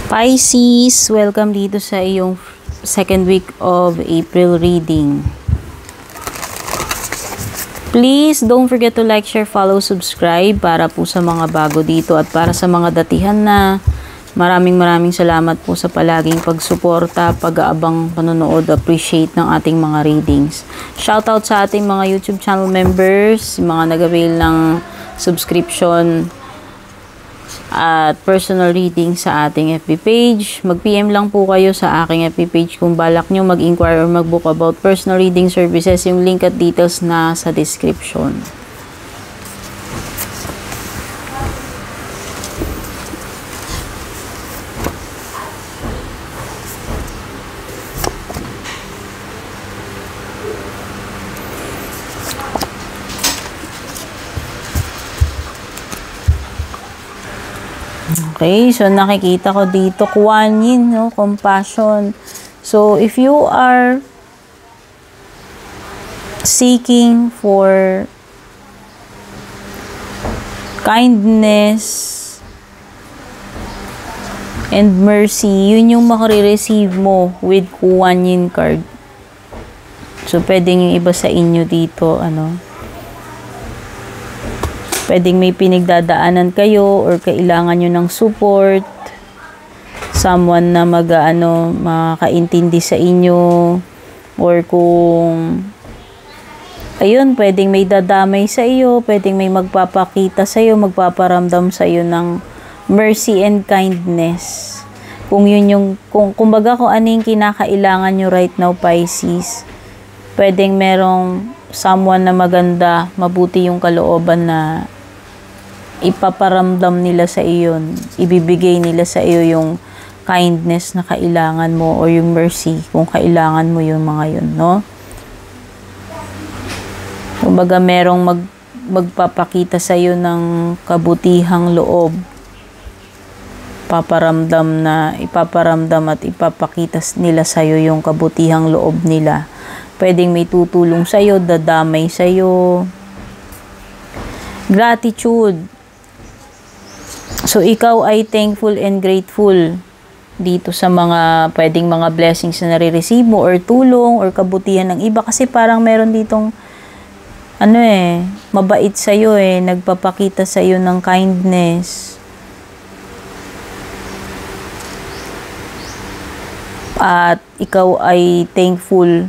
Pisces, welcome dito sa iyong second week of April reading. Please don't forget to like, share, follow, subscribe para po sa mga bago dito at para sa mga datihan na maraming salamat po sa palaging pagsuporta, pag-aabang panonood, appreciate ng ating mga readings. Shoutout sa ating mga YouTube channel members, mga nag-avail ng subscription at personal reading sa ating FB page. Mag-PM lang po kayo sa aking FB page kung balak nyo mag-inquire or mag-book about personal reading services. Yung link at details na sa description. Okay, so nakikita ko dito, Kuan Yin, no? Compassion. So, if you are seeking for kindness and mercy, yun yung makare-receive mo with Kuan Yin card. So, pwedeng yung iba sa inyo dito, pwedeng may pinagdadaanan kayo or kailangan nyo ng support. Someone na makakaintindi sa inyo. Or kung, ayun, pwedeng may dadamay sa iyo. Pwedeng may magpapakita sa iyo, magpaparamdam sa iyo ng mercy and kindness. Kung yun yung, kumbaga kung ano yung kinakailangan nyo right now, Pisces, pwedeng merong someone na maganda, mabuti yung kalooban na ipaparamdam nila sa iyo, ibibigay nila sa iyo yung kindness na kailangan mo o yung mercy kung kailangan mo yung mga yun, no? Kumbaga merong magpapakita sa iyo ng kabutihang loob, ipaparamdam at ipapakita nila sa iyo yung kabutihang loob nila. Pwedeng may tutulong sa iyo, dadamay sa iyo. Gratitude. So, ikaw ay thankful and grateful dito sa pwedeng mga blessings na nare-receive mo or tulong or kabutihan ng iba. Kasi parang meron ditong, mabait sa'yo nagpapakita sa'yo ng kindness. At ikaw ay thankful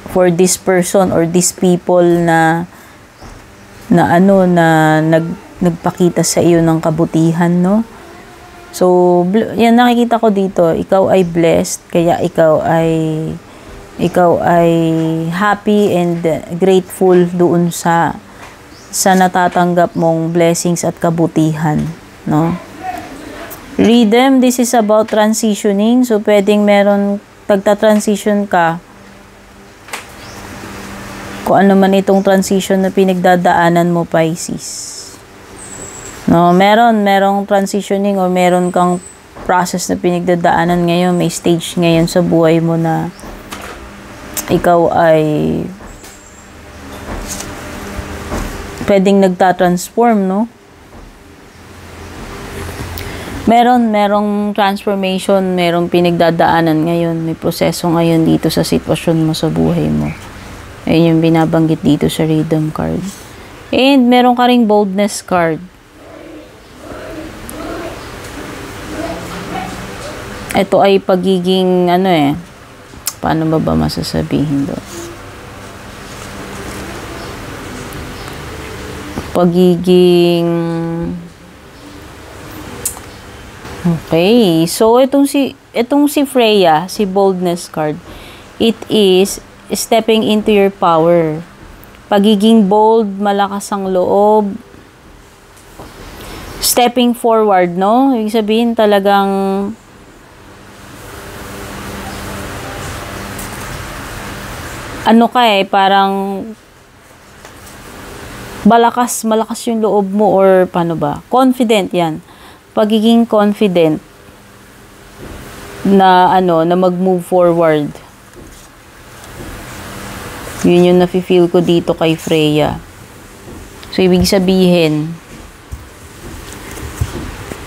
for this person or these people na nagpakita sa iyo ng kabutihan, no? So, yan nakikita ko dito, ikaw ay blessed, kaya ikaw ay happy and grateful doon sa natatanggap mong blessings at kabutihan, no? Rhythm, this is about transitioning. So, pwedeng meron tagta-transition ka. Kung ano man itong transition na pinagdadaanan mo, Pisces. No, merong transitioning o meron kang process na pinagdadaanan ngayon, may stage ngayon sa buhay mo na ikaw ay pwedeng nagtatransform, no? Merong transformation, merong pinagdadaanan ngayon, may proseso ngayon dito sa sitwasyon mo sa buhay mo. Ayun yung binabanggit dito sa Rhythm card. And meron ka ring Boldness card. Ito ay pagiging, paano ba masasabihin doon? Pagiging, okay. So, itong si Freya, si Boldness card, it is stepping into your power. Pagiging bold, malakas ang loob. Stepping forward, no? Ibig sabihin talagang parang malakas yung loob mo or paano ba? Confident yan. Pagiging confident na mag-move forward. Yun yung nafe-feel ko dito kay Freya. So, ibig sabihin,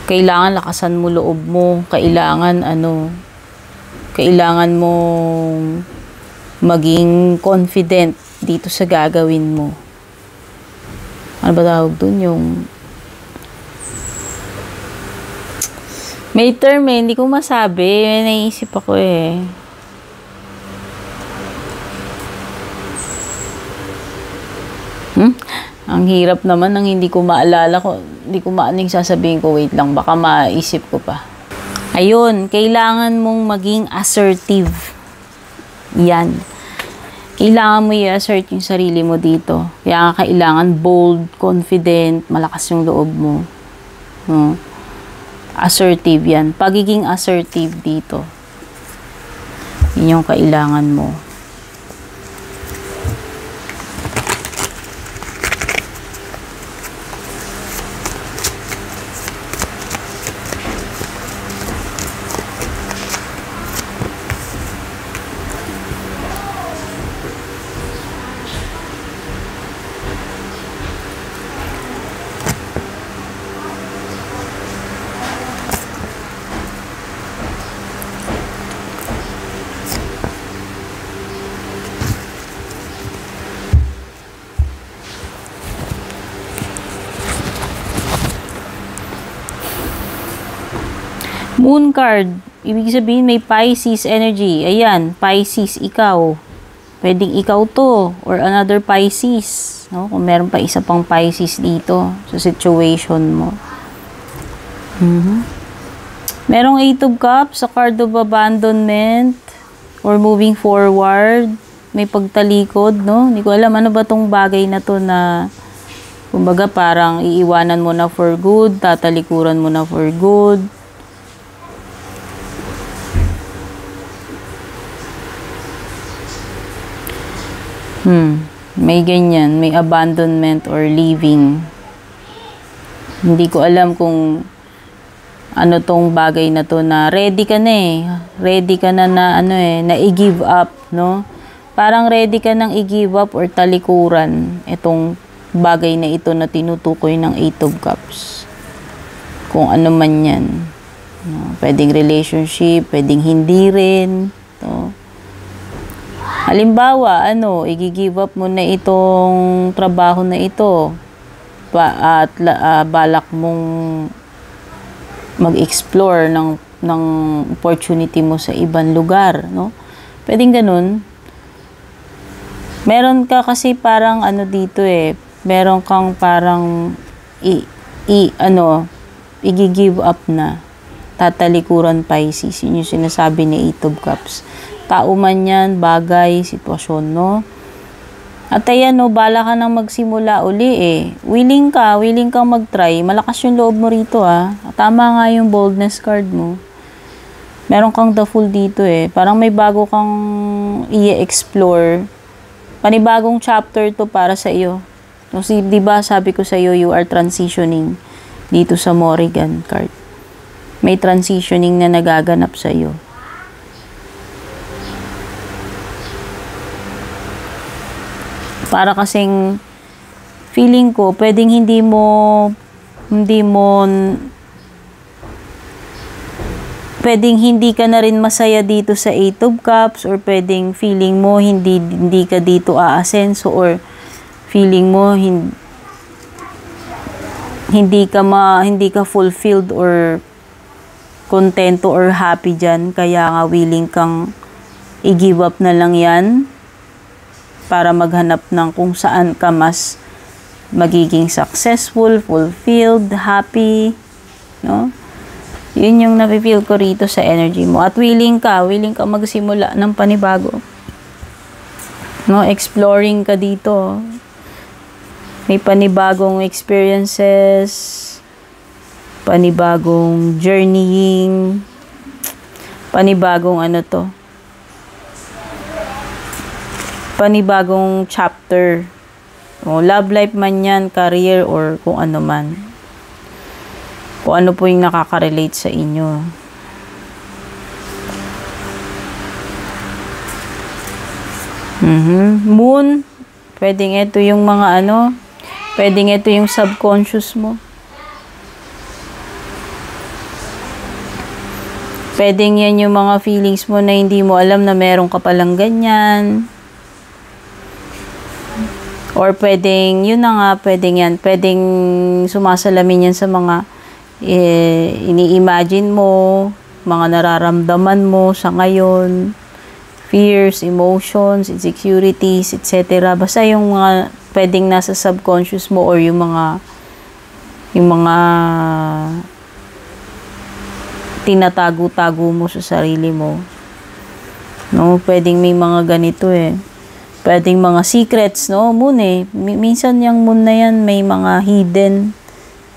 Kailangan lakasan mo loob mo. Kailangan kailangan mo maging confident dito sa gagawin mo. Ano ba tawag dun? Yung may term hindi ko masabi. May naisip ako Ang hirap naman ng hindi ko maalala ko. Hindi ko maaning sasabihin ko. Wait lang, baka maisip ko pa. Ayun, kailangan mong maging assertive. Yan. Kailangan mo i-assert yung sarili mo dito. Kaya kailangan bold, confident, malakas yung loob mo. Assertive yan. Pagiging assertive dito. Yun yung kailangan mo. Moon card, ibig sabihin may Pisces energy. Ayan, Pisces, ikaw. Pwedeng ikaw to or another Pisces. No? Kung meron pa isa pang Pisces dito sa situation mo. Merong 8 of Cups sa card of abandonment or moving forward. May pagtalikod, no? Hindi ko alam ano ba tong bagay na to na kumbaga parang iiwanan mo na for good, tatalikuran mo na for good. May ganyan, may abandonment or leaving. Hindi ko alam kung ano tong bagay na to na ready ka na Ready ka na na i-give up, no? Parang ready ka nang i-give up or talikuran itong bagay na ito na tinutukoy ng 8 of Cups. Kung ano man yan. No? Pwedeng relationship, pwedeng hindi rin. No? Halimbawa, i-give up mo na itong trabaho na ito at balak mong mag-explore ng opportunity mo sa ibang lugar, no? Pwedeng ganun. Meron ka kasi parang dito meron kang parang i-give up na. Tatalikuran Pisces. Yun yung sinasabi ni 8 of Cups. Tao man yan, bagay, sitwasyon, no? At ayan, bala ka nang magsimula uli Willing kang mag-try. Malakas yung loob mo rito, Tama nga yung boldness card mo. Meron kang the Fool dito, Parang may bago kang i-explore. Panibagong chapter to para sa iyo. Kasi, diba, sabi ko sa iyo, you are transitioning dito sa Morrigan card. May transitioning na nagaganap sa iyo. Para kasing feeling ko, pwedeng pwedeng hindi ka na rin masaya dito sa 8 of Cups or pwedeng feeling mo hindi ka dito aasenso or feeling mo hindi ka fulfilled or kontento or happy dyan. Kaya nga willing kang i-give up na lang yan para maghanap ng kung saan ka mas magiging successful, fulfilled, happy, no? Yun yung napipil ko rito sa energy mo. At willing ka magsimula ng panibago. No, exploring ka dito. May panibagong experiences, panibagong journeying, panibagong panibagong chapter. O, love life man yan, career, or kung ano man. Kung ano po yung nakaka-relate sa inyo. Moon, pwedeng ito yung mga pwedeng ito yung subconscious mo. Pwedeng yan yung mga feelings mo na hindi mo alam na meron ka palang ganyan. Or pwedeng, yun na nga, pwedeng yan. Pwedeng sumasalamin yan sa mga ini-imagine mo, mga nararamdaman mo sa ngayon, fears, emotions, insecurities, etc. Basta yung mga pwedeng nasa subconscious mo or yung mga tinatago-tago mo sa sarili mo. No, pwedeng may mga ganito eh. Pwedeng mga secrets, no? Moon eh. Minsan yung moon na yan, may mga hidden,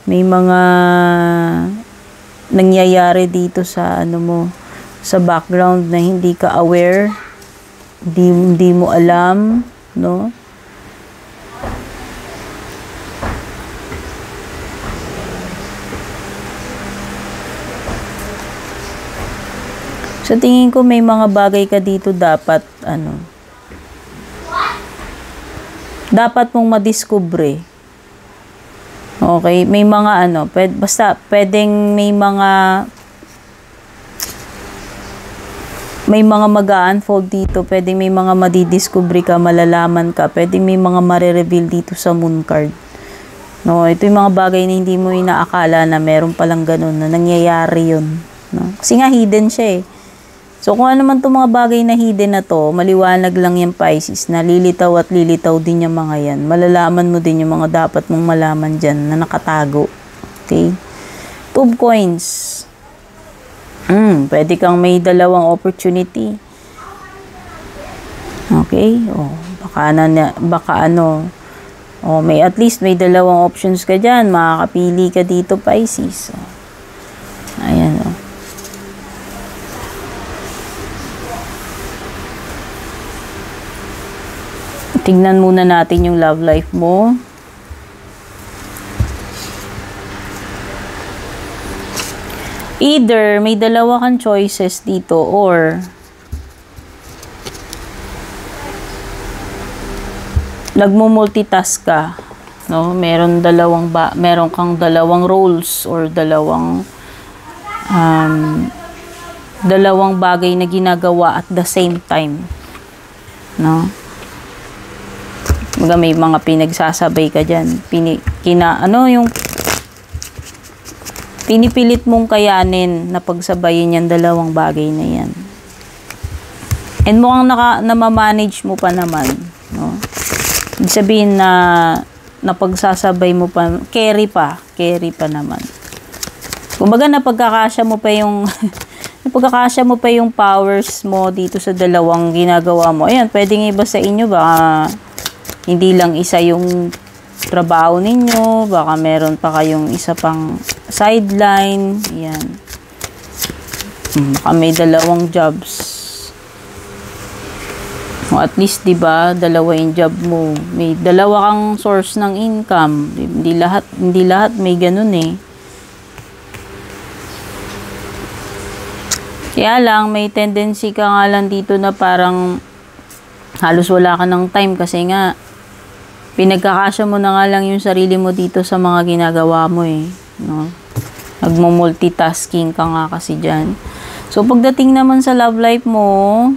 may mga nangyayari dito sa ano mo, sa background na hindi ka aware, hindi mo alam, no? Sa tingin ko may mga bagay ka dito dapat dapat mong madiskubre. Okay, may mga basta pwedeng may mga mag-unfold dito, pwedeng may mga madidiskubre ka, malalaman ka, pwedeng may mga mare-reveal dito sa moon card. No, ito yung mga bagay na hindi mo inaakala na meron palang ganun, na nangyayari yun. No? Kasi nga hidden siya eh. So, kung ano man itong mga bagay na hidden na to, maliwanag lang yung Pisces, na lilitaw at lilitaw din yung mga yan. Malalaman mo din yung mga dapat mong malaman dyan na nakatago. Okay? 2 coins. Pwede kang may dalawang opportunity. Okay? May at least may dalawang options ka dyan. Makakapili ka dito, Pisces. Ayan, Tignan muna natin yung love life mo. Either may dalawa kang choices dito or nagmo-multitask ka, no? Meron kang dalawang roles or dalawang bagay na ginagawa at the same time, no? May mga pinagsasabay ka dyan. Pinipilit mong kayanin na pagsabayin yung dalawang bagay na yan. And mukhang namamanage mo pa naman. No? Ibig sabihin na napagsasabay mo pa, carry pa naman. Kumbaga napagkakasya mo pa yung powers mo dito sa dalawang ginagawa mo. Ayan, pwedeng iba sa inyo ba? Hindi lang isa yung trabaho ninyo, baka meron pa kayong isa pang sideline, yan. Baka may dalawang jobs. O at least, 'di ba, dalawa yung job mo. May dalawa kang source ng income. Hindi lahat may ganun eh. Kaya lang, may tendency ka nga lang dito na parang halos wala ka ng time kasi nga pinagkakasya mo na nga lang yung sarili mo dito sa mga ginagawa mo eh. No? Nagmo-multitasking ka nga kasi dyan. So, pagdating naman sa love life mo,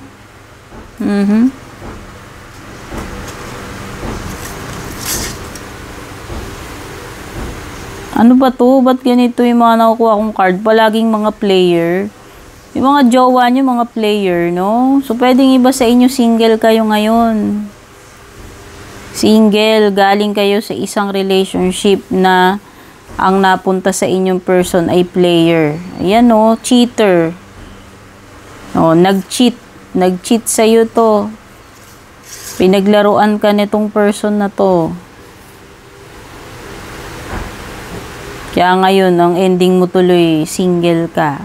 ano ba to? Ba't ganito yung mga nakukuha kong card? Palaging mga player. Yung mga jowa nyo, mga player, no? So, pwedeng iba sa inyo, single kayo ngayon. Single, galing kayo sa isang relationship na ang napunta sa inyong person ay player. Ayan o, cheater. O, nag-cheat sa'yo to. Pinaglaruan ka nitong person na to. Kaya ngayon, ang ending mo tuloy, single ka.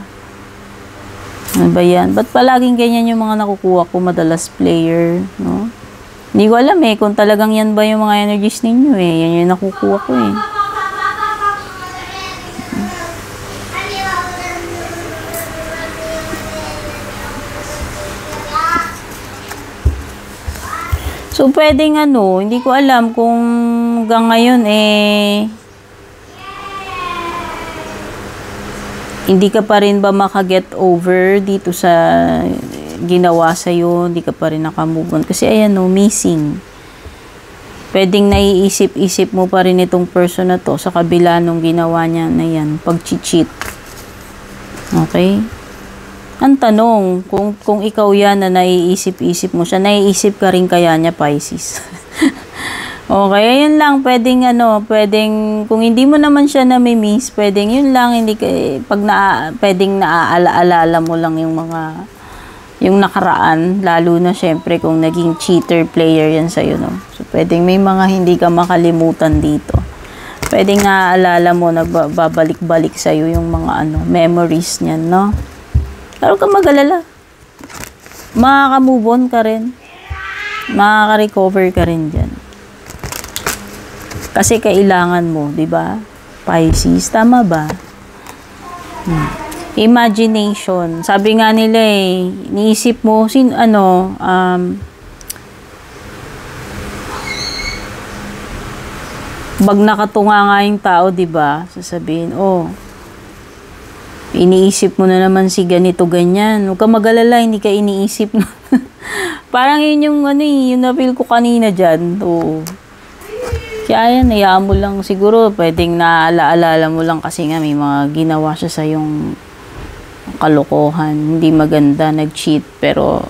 Ano ba yan? Ba't palaging ganyan yung mga nakukuha ko, madalas player, no? Hindi ko alam eh, kung talagang yan ba yung mga energies ninyo eh. Yan yung nakukuha ko eh. So, pwedeng hindi ko alam kung hanggang ngayon Hindi ka pa rin ba makaget over dito sa ginawa sa'yo? Hindi ka pa rin nakamove on. Kasi ayan o, missing. Pwedeng naiisip-isip mo pa rin itong person na to sa kabila nung ginawa niya na yan, pag-cheat. Okay? Ang tanong, kung ikaw yan na naiisip-isip mo siya, naiisip ka rin kaya niya, Pisces? Okay, yun lang, pwedeng kung hindi mo naman siya nami-miss, pwedeng yun lang, hindi ka, pwedeng naaala-alala mo lang yung nakaraan, lalo na syempre kung naging cheater player yan sa'yo, no? So, pwedeng may mga hindi ka makalimutan dito. Pwedeng naaalala mo, nagbabalik-balik sa'yo yung mga memories niyan, no? Pero kung mag-alala, makaka-move on ka rin, makaka-recover ka rin dyan. Kasi kailangan mo, di ba? Pisces, tama ba? Imagination. Sabi nga nila niisip mo, pag nakatunga nga yung tao, di ba? Sasabihin, iniisip mo na naman si ganito, ganyan. Huwag ka mag-alala, hindi ka iniisip. Parang yun yung yung na-feel ko kanina dyan. Oo. Kaya yan, hayaan mo lang. Siguro, pwedeng naaalala mo lang kasi nga may mga ginawa siya sa yung kalokohan. Hindi maganda, nag-cheat. Pero,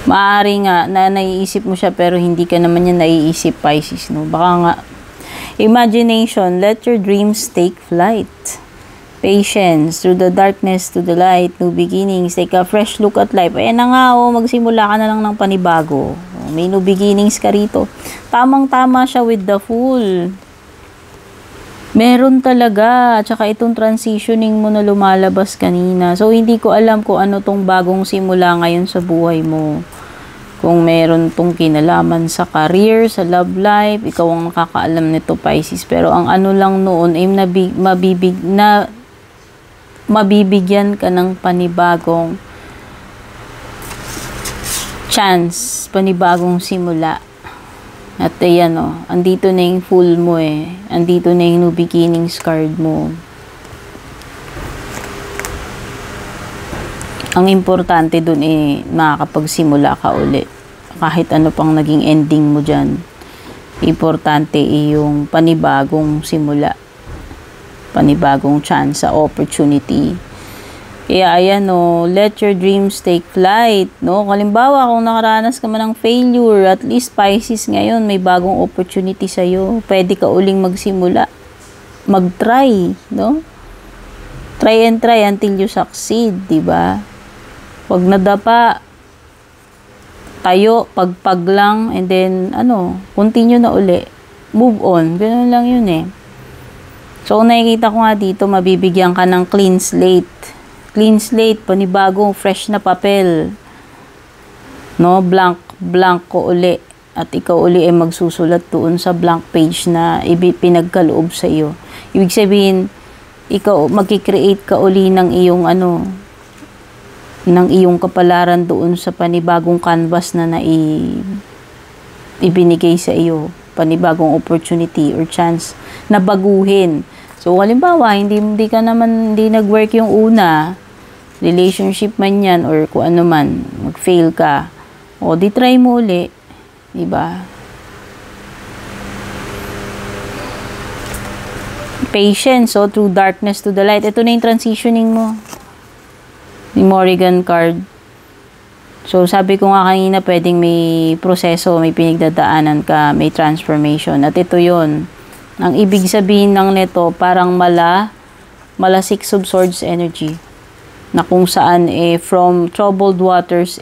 maaari nga na naiisip mo siya pero hindi ka naman yan naiisip, Pisces, no? Baka nga, imagination, let your dreams take flight. Patience, through the darkness to the light, new beginnings, take a fresh look at life. Ayan na nga, magsimula ka na lang ng panibago. May new beginnings ka rito. Tamang-tama siya with the Fool. Meron talaga. At saka itong transitioning mo na lumalabas kanina. So, hindi ko alam kung ano tong bagong simula ngayon sa buhay mo. Kung meron tong kinalaman sa career, sa love life, ikaw ang nakakaalam nito, Pisces. Pero ang ano lang noon ay mabibigyan ka ng panibagong chance, panibagong simula. At ayan andito na yung Fool mo andito na yung new beginnings card mo. Ang importante dun makakapagsimula ka uli. Kahit ano pang naging ending mo dyan. Importante yung panibagong simula. Panibagong chance, opportunity. Kaya ayan let your dreams take flight, no? Halimbawa, kung nakaranas ka man ng failure, at least Pisces ngayon, may bagong opportunity sa'yo. Pwede ka uling magsimula. Mag-try, no? Try and try until you succeed, di ba? Pag nadapa, tayo, pagpag lang, and then, continue na uli. Move on. Ganun lang yun So, nakikita ko nga dito, mabibigyan ka ng clean slate. Clean slate, panibagong fresh na papel. No, blank ko uli. At ikaw uli ay magsusulat doon sa blank page na pinagkaloob sa iyo. Ibig sabihin, ikaw magki-create ka uli ng iyong ng iyong kapalaran doon sa panibagong canvas na ibinigay sa iyo. Panibagong opportunity or chance na baguhin. So, halimbawa, hindi nag-work yung una, relationship man yan, or kung ano man, mag-fail ka. O, di try mo uli. Diba? Patience, through darkness to the light. Ito na yung transitioning mo. Yung Morrigan card. So, sabi ko nga kanina, pwedeng may proseso, may pinagdadaanan ka, may transformation. At ito yon. Ang ibig sabihin ng neto, parang mala Six of Swords energy. Na kung saan, from troubled waters,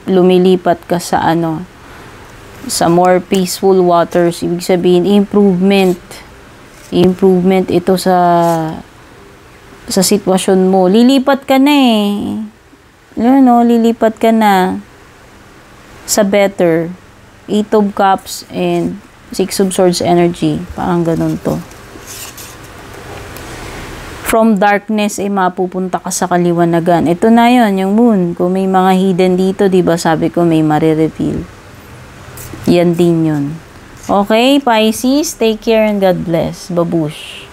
lumilipat ka sa sa more peaceful waters. Ibig sabihin, improvement. Improvement ito sa sitwasyon mo. Lilipat ka na lilipat ka na sa better. Eight of Cups and Six of Swords energy. Parang ganun to. From darkness, mapupunta ka sa kaliwanagan. Ito na yon yung moon. Kung may mga hidden dito, diba sabi ko may marireveal. Yan din yun. Okay, Pisces, take care and God bless. Babush.